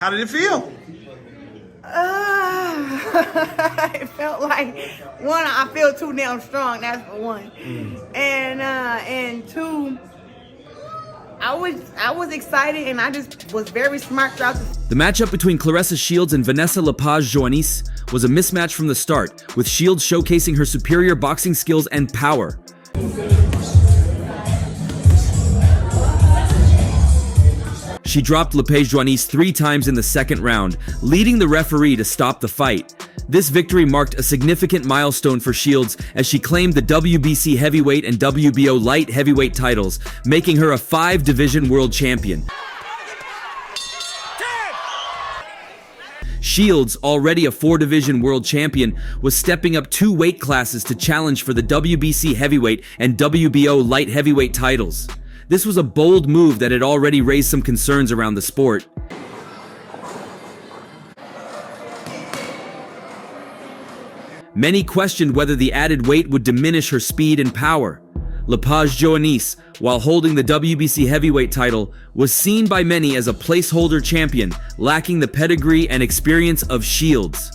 How did it feel? It felt like, one, I feel too damn strong. That's for one, and two, I was excited, and I just was very smart throughout The matchup between Claressa Shields and Vanessa Joanisse was a mismatch from the start, with Shields showcasing her superior boxing skills and power. She dropped Joanisse 3 times in the second round, leading the referee to stop the fight. This victory marked a significant milestone for Shields as she claimed the WBC heavyweight and WBO light heavyweight titles, making her a 5-division world champion. Shields, already a 4-division world champion, was stepping up 2 weight classes to challenge for the WBC heavyweight and WBO light heavyweight titles. This was a bold move that had already raised some concerns around the sport. Many questioned whether the added weight would diminish her speed and power. Joanisse, while holding the WBC heavyweight title, was seen by many as a placeholder champion, lacking the pedigree and experience of Shields.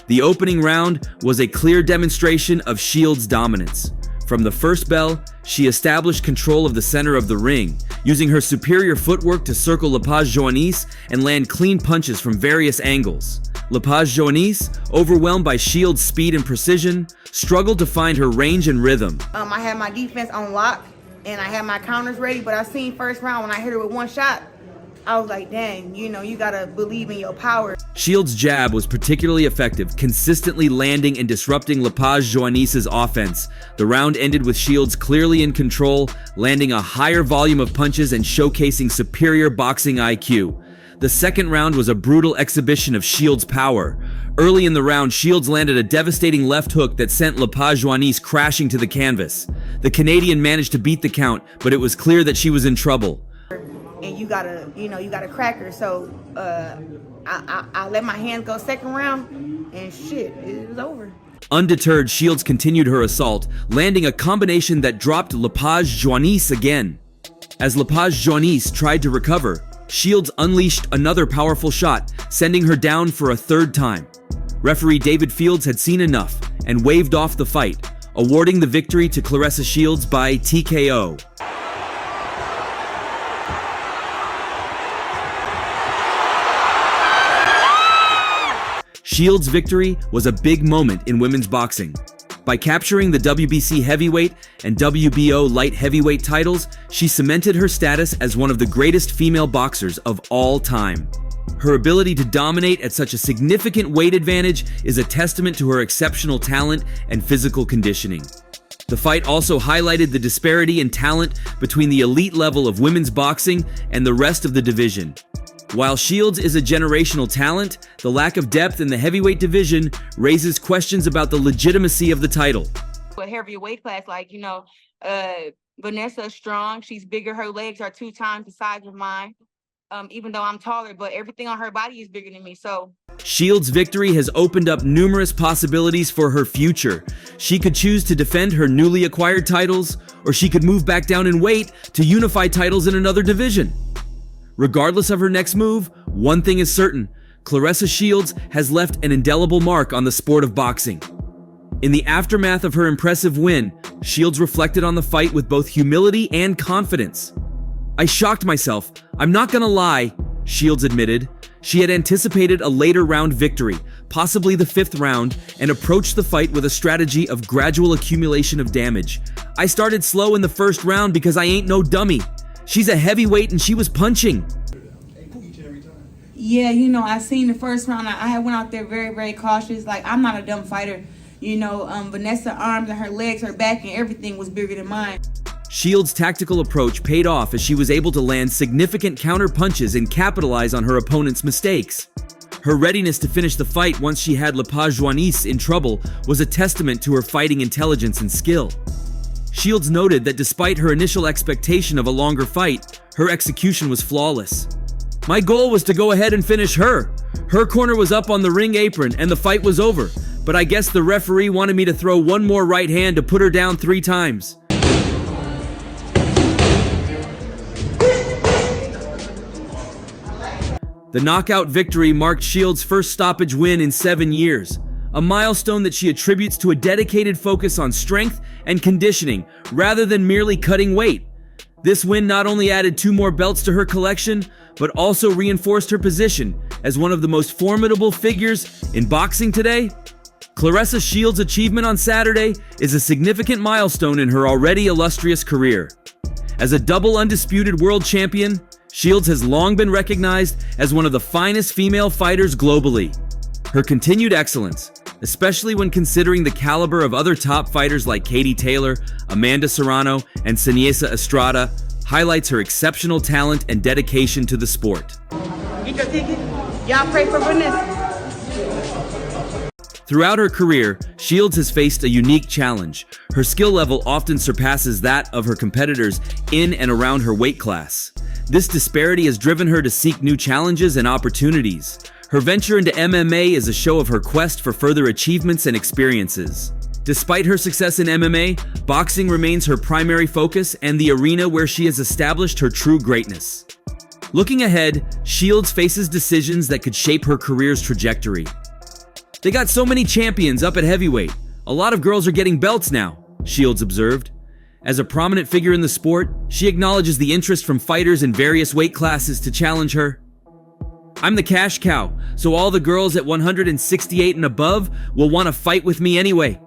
The opening round was a clear demonstration of Shields' dominance. From the first bell, she established control of the center of the ring, using her superior footwork to circle Joanisse and land clean punches from various angles. Joanisse, overwhelmed by Shields' speed and precision, struggled to find her range and rhythm. I had my defense on lock, and I had my counters ready, but I seen first round when I hit her with one shot, I was like, dang, you gotta believe in your power. Shields' jab was particularly effective, consistently landing and disrupting Joannisse's offense. The round ended with Shields clearly in control, landing a higher volume of punches and showcasing superior boxing IQ. The second round was a brutal exhibition of Shields' power. Early in the round, Shields landed a devastating left hook that sent Joanisse crashing to the canvas. The Canadian managed to beat the count, but it was clear that she was in trouble. And you gotta crack her. So I let my hands go second round, and shit, it was over. Undeterred, Shields continued her assault, landing a combination that dropped Joanisse again. As Joanisse tried to recover, Shields unleashed another powerful shot, sending her down for a 3rd time. Referee David Fields had seen enough and waved off the fight, awarding the victory to Claressa Shields by TKO. Shields' victory was a big moment in women's boxing. By capturing the WBC heavyweight and WBO light heavyweight titles, she cemented her status as one of the greatest female boxers of all time. Her ability to dominate at such a significant weight advantage is a testament to her exceptional talent and physical conditioning. The fight also highlighted the disparity in talent between the elite level of women's boxing and the rest of the division. While Shields is a generational talent, the lack of depth in the heavyweight division raises questions about the legitimacy of the title. A heavier weight class, Vanessa's strong. She's bigger. Her legs are 2 times the size of mine. Even though I'm taller, but everything on her body is bigger than me, so. Shields' victory has opened up numerous possibilities for her future. She could choose to defend her newly acquired titles, or she could move back down in weight to unify titles in another division. Regardless of her next move, one thing is certain: Claressa Shields has left an indelible mark on the sport of boxing. In the aftermath of her impressive win, Shields reflected on the fight with both humility and confidence. "I shocked myself, I'm not gonna lie," Shields admitted. She had anticipated a later round victory, possibly the 5th round, and approached the fight with a strategy of gradual accumulation of damage. "I started slow in the first round because I ain't no dummy. She's a heavyweight and she was punching." Yeah, I seen the first round. I went out there very, very cautious. I'm not a dumb fighter. Vanessa's arms and her legs, her back, and everything was bigger than mine. Shields' tactical approach paid off as she was able to land significant counter punches and capitalize on her opponent's mistakes. Her readiness to finish the fight once she had Joanisse in trouble was a testament to her fighting intelligence and skill. Shields noted that despite her initial expectation of a longer fight, her execution was flawless. "My goal was to go ahead and finish her. Her corner was up on the ring apron and the fight was over, but I guess the referee wanted me to throw one more right hand to put her down 3 times. The knockout victory marked Shields' first stoppage win in 7 years, a milestone that she attributes to a dedicated focus on strength and conditioning rather than merely cutting weight. This win not only added 2 more belts to her collection, but also reinforced her position as one of the most formidable figures in boxing today. Claressa Shields' achievement on Saturday is a significant milestone in her already illustrious career. As a double undisputed world champion, Shields has long been recognized as one of the finest female fighters globally. Her continued excellence, especially when considering the caliber of other top fighters like Katie Taylor, Amanda Serrano, and Vanessa Estrada, highlights her exceptional talent and dedication to the sport. Get your ticket. Y'all pray for Vanessa. Throughout her career, Shields has faced a unique challenge. Her skill level often surpasses that of her competitors in and around her weight class. This disparity has driven her to seek new challenges and opportunities. Her venture into MMA is a show of her quest for further achievements and experiences. Despite her success in MMA, boxing remains her primary focus and the arena where she has established her true greatness. Looking ahead, Shields faces decisions that could shape her career's trajectory. "They got so many champions up at heavyweight. A lot of girls are getting belts now," Shields observed. As a prominent figure in the sport, she acknowledges the interest from fighters in various weight classes to challenge her. "I'm the cash cow, so all the girls at 168 and above will want to fight with me anyway."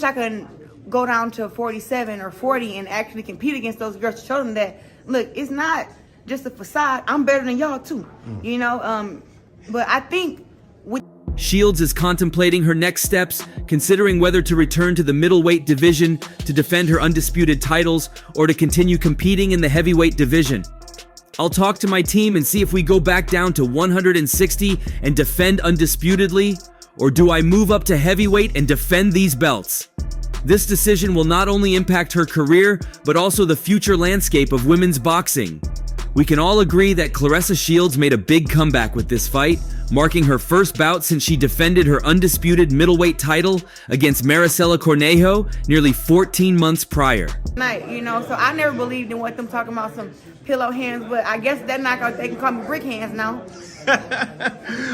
I can go down to 47 or 40 and actually compete against those girls to show them that, look, it's not just a facade. I'm better than y'all too, you know? But I think with Shields is contemplating her next steps, considering whether to return to the middleweight division to defend her undisputed titles or to continue competing in the heavyweight division. "I'll talk to my team and see if we go back down to 160 and defend undisputedly, or do I move up to heavyweight and defend these belts?" This decision will not only impact her career, but also the future landscape of women's boxing. We can all agree that Claressa Shields made a big comeback with this fight, marking her first bout since she defended her undisputed middleweight title against Maricela Cornejo nearly 14 months prior. night, you know, so I never believed in what them talking about some pillow hands, but I guess they're not gonna, they can call me brick hands now.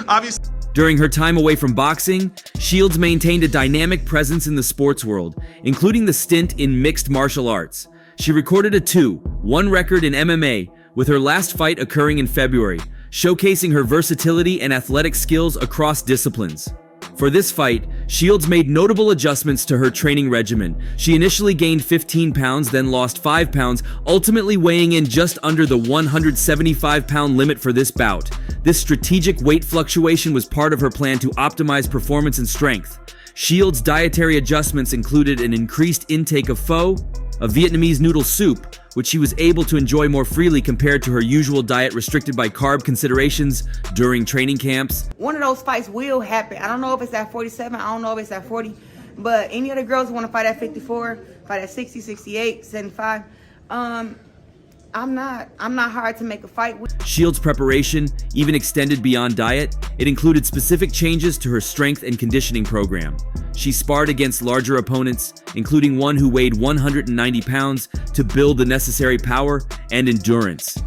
Obviously. During her time away from boxing, Shields maintained a dynamic presence in the sports world, including the stint in mixed martial arts. She recorded a 2-1 record in MMA, with her last fight occurring in February, showcasing her versatility and athletic skills across disciplines. For this fight, Shields made notable adjustments to her training regimen. She initially gained 15 pounds, then lost 5 pounds, ultimately weighing in just under the 175-pound limit for this bout. This strategic weight fluctuation was part of her plan to optimize performance and strength. Shields' dietary adjustments included an increased intake of pho, a Vietnamese noodle soup, which she was able to enjoy more freely compared to her usual diet restricted by carb considerations during training camps. One of those fights will happen. I don't know if it's at 47, I don't know if it's at 40, but any of the girls who want to fight at 54, fight at 60, 68, 75, I'm not hard to make a fight with. Shields' preparation even extended beyond diet. It included specific changes to her strength and conditioning program. She sparred against larger opponents, including one who weighed 190 pounds, to build the necessary power and endurance.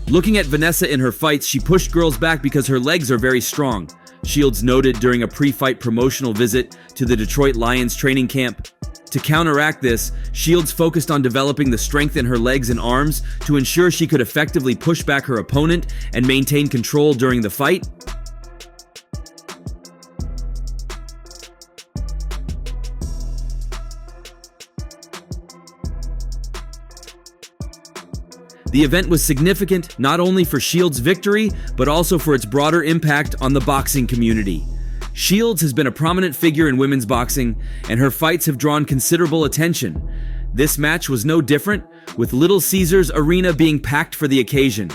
Looking at Vanessa in her fights, she pushed girls back because her legs are very strong, Shields noted during a pre-fight promotional visit to the Detroit Lions training camp. To counteract this, Shields focused on developing the strength in her legs and arms to ensure she could effectively push back her opponent and maintain control during the fight. The event was significant not only for Shields' victory, but also for its broader impact on the boxing community. Shields has been a prominent figure in women's boxing, and her fights have drawn considerable attention. This match was no different, with Little Caesars Arena being packed for the occasion.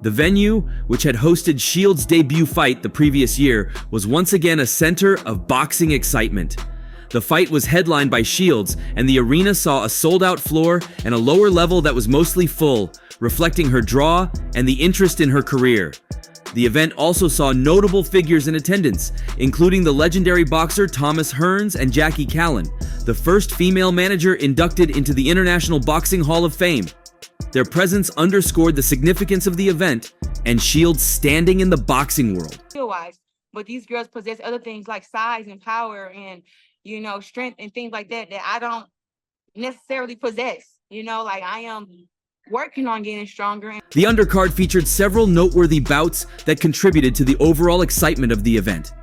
The venue, which had hosted Shields' debut fight the previous year, was once again a center of boxing excitement. The fight was headlined by Shields, and the arena saw a sold-out floor and a lower level that was mostly full, reflecting her draw and the interest in her career. The event also saw notable figures in attendance, including the legendary boxer Thomas Hearns and Jackie Callan, the first female manager inducted into the International Boxing Hall of Fame. Their presence underscored the significance of the event and Shields standing in the boxing world. Skill-wise, but these girls possess other things like size and power and, strength and things like that I don't necessarily possess. Like I am working on getting stronger. The undercard featured several noteworthy bouts that contributed to the overall excitement of the event.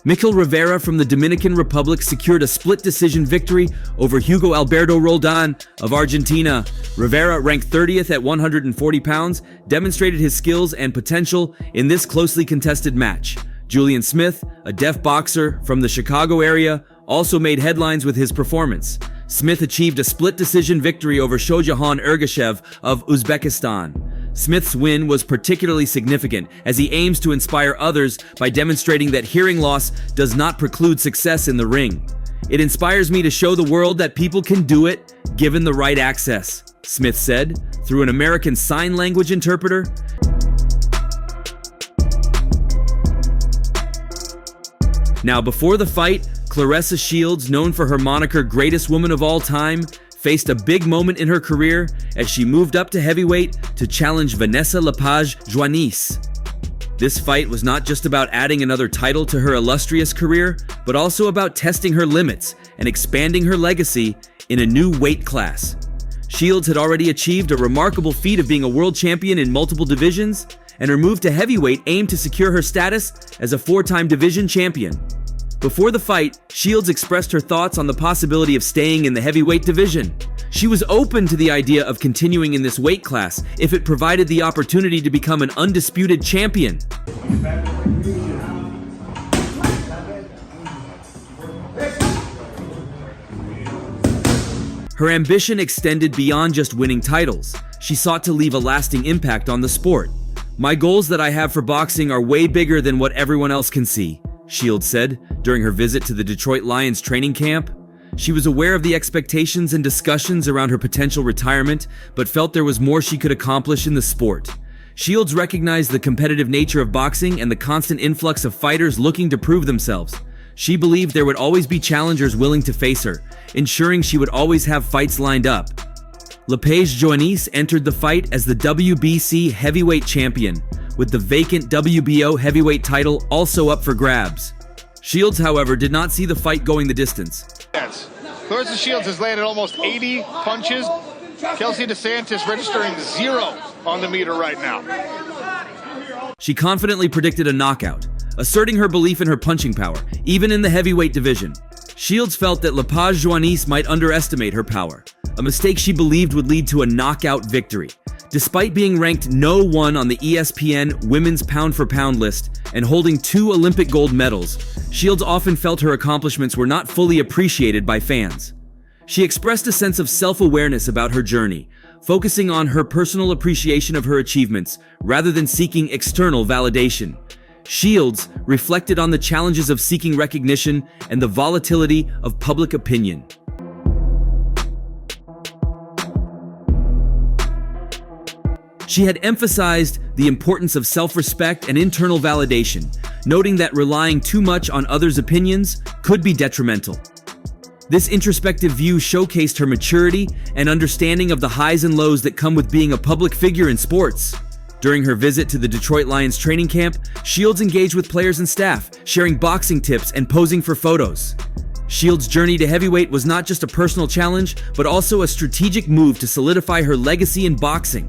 Mikel Rivera from the Dominican Republic secured a split decision victory over Hugo Alberto Roldan of Argentina. Rivera, ranked 30th at 140 pounds, demonstrated his skills and potential in this closely contested match. Julian Smith, a deaf boxer from the Chicago area, also made headlines with his performance. Smith achieved a split decision victory over Shojahan Ergashev of Uzbekistan. Smith's win was particularly significant as he aims to inspire others by demonstrating that hearing loss does not preclude success in the ring. "It inspires me to show the world that people can do it, given the right access," Smith said, through an American Sign Language interpreter. Now, before the fight, Claressa Shields, known for her moniker Greatest Woman of All Time, faced a big moment in her career as she moved up to heavyweight to challenge Vanessa Joanisse. This fight was not just about adding another title to her illustrious career, but also about testing her limits and expanding her legacy in a new weight class. Shields had already achieved a remarkable feat of being a world champion in multiple divisions, and her move to heavyweight aimed to secure her status as a 4-time division champion. Before the fight, Shields expressed her thoughts on the possibility of staying in the heavyweight division. She was open to the idea of continuing in this weight class if it provided the opportunity to become an undisputed champion. Her ambition extended beyond just winning titles. She sought to leave a lasting impact on the sport. "My goals that I have for boxing are way bigger than what everyone else can see," Shields said during her visit to the Detroit Lions training camp. She was aware of the expectations and discussions around her potential retirement, but felt there was more she could accomplish in the sport. Shields recognized the competitive nature of boxing and the constant influx of fighters looking to prove themselves. She believed there would always be challengers willing to face her, ensuring she would always have fights lined up. Vanessa Joanisse entered the fight as the WBC heavyweight champion, with the vacant WBO heavyweight title also up for grabs. Shields, however, did not see the fight going the distance. Yes. Claressa Shields has landed almost 80 punches. Kelsey DeSantis registering 0 on the meter right now. She confidently predicted a knockout, asserting her belief in her punching power, even in the heavyweight division. Shields felt that Vanessa Joanisse might underestimate her power, a mistake she believed would lead to a knockout victory. Despite being ranked No. 1 on the ESPN Women's Pound-for-Pound list and holding 2 Olympic gold medals, Shields often felt her accomplishments were not fully appreciated by fans. She expressed a sense of self-awareness about her journey, focusing on her personal appreciation of her achievements rather than seeking external validation. Shields reflected on the challenges of seeking recognition and the volatility of public opinion. She had emphasized the importance of self-respect and internal validation, noting that relying too much on others' opinions could be detrimental. This introspective view showcased her maturity and understanding of the highs and lows that come with being a public figure in sports. During her visit to the Detroit Lions training camp, Shields engaged with players and staff, sharing boxing tips and posing for photos. Shields' journey to heavyweight was not just a personal challenge, but also a strategic move to solidify her legacy in boxing.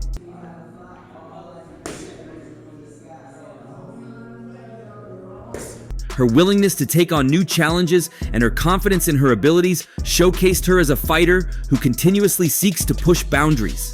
Her willingness to take on new challenges and her confidence in her abilities showcased her as a fighter who continuously seeks to push boundaries.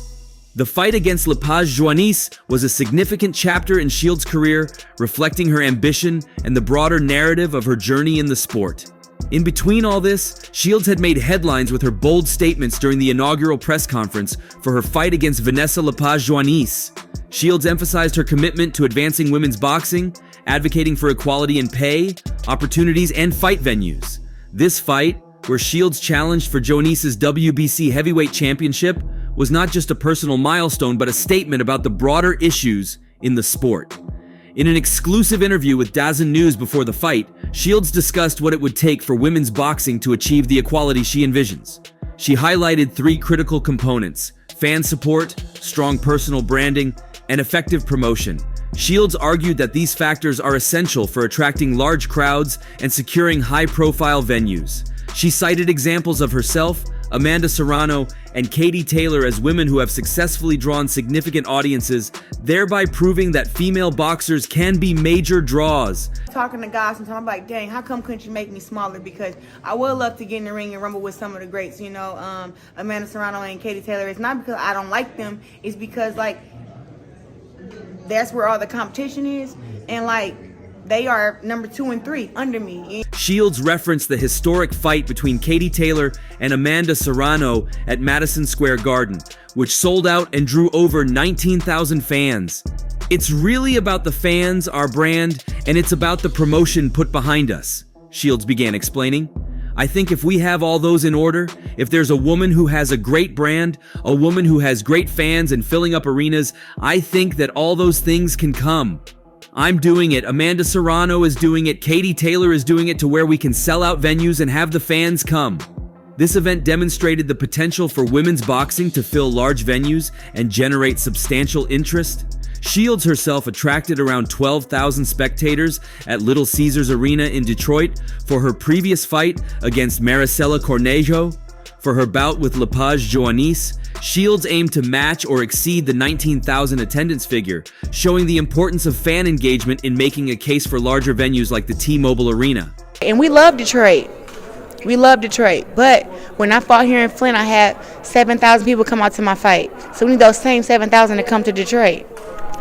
The fight against Vanessa Joanisse was a significant chapter in Shields' career, reflecting her ambition and the broader narrative of her journey in the sport. In between all this, Shields had made headlines with her bold statements during the inaugural press conference for her fight against Vanessa Joanisse. Shields emphasized her commitment to advancing women's boxing, advocating for equality in pay, opportunities, and fight venues. This fight, where Shields challenged for Joanisse's WBC heavyweight championship, was not just a personal milestone but a statement about the broader issues in the sport. In an exclusive interview with DAZN News before the fight, Shields discussed what it would take for women's boxing to achieve the equality she envisions. She highlighted 3 critical components: fan support, strong personal branding, and effective promotion. Shields argued that these factors are essential for attracting large crowds and securing high-profile venues. She cited examples of herself, Amanda Serrano, and Katie Taylor as women who have successfully drawn significant audiences, thereby proving that female boxers can be major draws. Talking to guys sometimes, I'm like, dang, how come couldn't you make me smaller? Because I would love to get in the ring and rumble with some of the greats, Amanda Serrano and Katie Taylor. It's not because I don't like them, it's because, that's where all the competition is, and, they are number 2 and 3 under me. Shields referenced the historic fight between Katie Taylor and Amanda Serrano at Madison Square Garden, which sold out and drew over 19,000 fans. It's really about the fans, our brand, and it's about the promotion put behind us, Shields began explaining. I think if we have all those in order, if there's a woman who has a great brand, a woman who has great fans and filling up arenas, I think that all those things can come. I'm doing it, Amanda Serrano is doing it, Katie Taylor is doing it to where we can sell out venues and have the fans come. This event demonstrated the potential for women's boxing to fill large venues and generate substantial interest. Shields herself attracted around 12,000 spectators at Little Caesars Arena in Detroit for her previous fight against Maricela Cornejo. For her bout with Vanessa Joanisse, Shields aimed to match or exceed the 19,000 attendance figure, showing the importance of fan engagement in making a case for larger venues like the T-Mobile Arena. And we love Detroit. We love Detroit. But when I fought here in Flint, I had 7,000 people come out to my fight. So we need those same 7,000 to come to Detroit.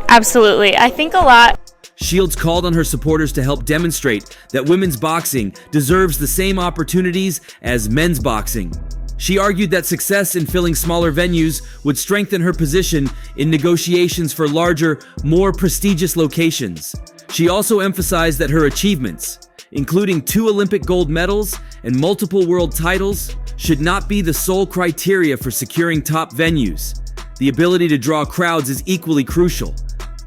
Absolutely. I think a lot. Shields called on her supporters to help demonstrate that women's boxing deserves the same opportunities as men's boxing. She argued that success in filling smaller venues would strengthen her position in negotiations for larger, more prestigious locations. She also emphasized that her achievements, including 2 Olympic gold medals and multiple world titles, should not be the sole criteria for securing top venues. The ability to draw crowds is equally crucial.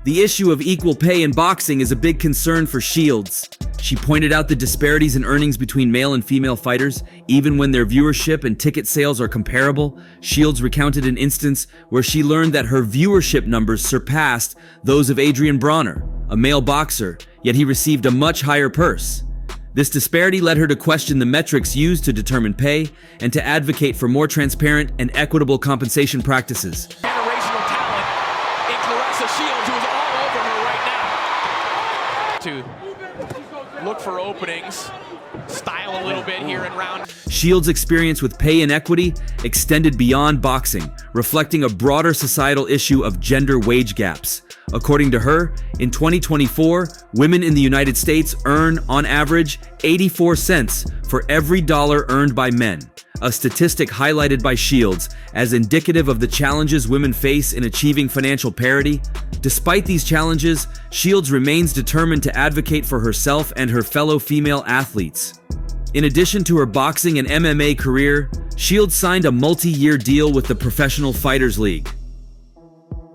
The issue of equal pay in boxing is a big concern for Shields. She pointed out the disparities in earnings between male and female fighters, even when their viewership and ticket sales are comparable. Shields recounted an instance where she learned that her viewership numbers surpassed those of Adrian Bronner, a male boxer, yet he received a much higher purse. This disparity led her to question the metrics used to determine pay and to advocate for more transparent and equitable compensation practices. Generational talent in Claressa Shields, who is all over her right now. To look for openings, style a little bit here in round. Shields' experience with pay inequity extended beyond boxing, reflecting a broader societal issue of gender wage gaps. According to her, in 2024, women in the United States earn, on average, 84 cents for every dollar earned by men, a statistic highlighted by Shields as indicative of the challenges women face in achieving financial parity. Despite these challenges, Shields remains determined to advocate for herself and her fellow female athletes. In addition to her boxing and MMA career, Shields signed a multi-year deal with the Professional Fighters League.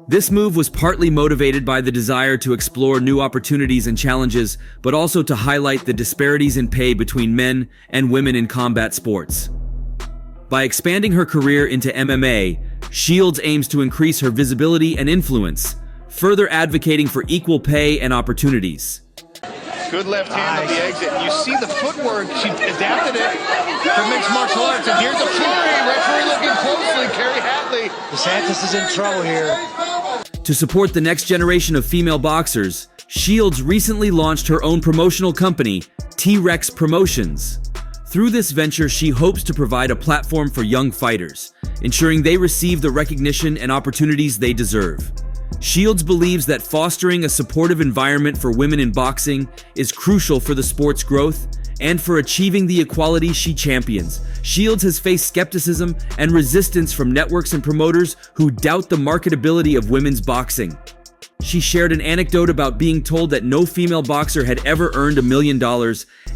This move was partly motivated by the desire to explore new opportunities and challenges, but also to highlight the disparities in pay between men and women in combat sports. By expanding her career into MMA, Shields aims to increase her visibility and influence, further advocating for equal pay and opportunities. Good left hand on the exit. You see the footwork. She adapted it for mixed martial arts. And here's a flurry. Referee looking closely. Kerry Hatley. DeSantis is in trouble here. To support the next generation of female boxers, Shields recently launched her own promotional company, T-Rex Promotions. Through this venture, she hopes to provide a platform for young fighters, ensuring they receive the recognition and opportunities they deserve. Shields believes that fostering a supportive environment for women in boxing is crucial for the sport's growth and for achieving the equality she champions. Shields has faced skepticism and resistance from networks and promoters who doubt the marketability of women's boxing. She shared an anecdote about being told that no female boxer had ever earned $1 million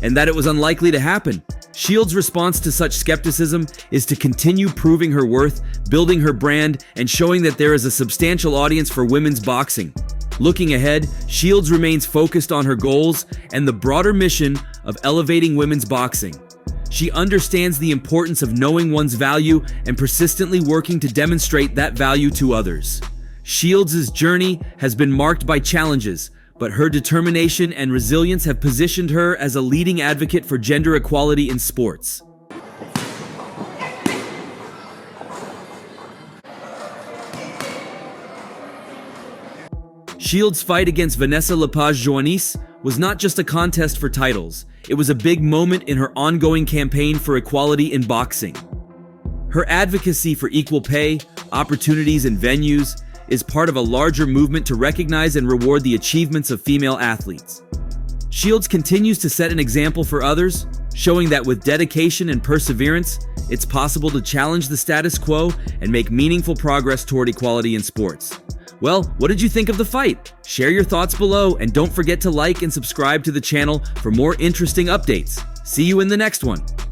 and that it was unlikely to happen. Shields' response to such skepticism is to continue proving her worth, building her brand, and showing that there is a substantial audience for women's boxing. Looking ahead, Shields remains focused on her goals and the broader mission of elevating women's boxing. She understands the importance of knowing one's value and persistently working to demonstrate that value to others. Shields' journey has been marked by challenges, but her determination and resilience have positioned her as a leading advocate for gender equality in sports. Shields' fight against Vanessa Joanisse was not just a contest for titles, it was a big moment in her ongoing campaign for equality in boxing. Her advocacy for equal pay, opportunities, and venues is part of a larger movement to recognize and reward the achievements of female athletes. Shields continues to set an example for others, showing that with dedication and perseverance, it's possible to challenge the status quo and make meaningful progress toward equality in sports. Well, what did you think of the fight? Share your thoughts below and don't forget to like and subscribe to the channel for more interesting updates. See you in the next one.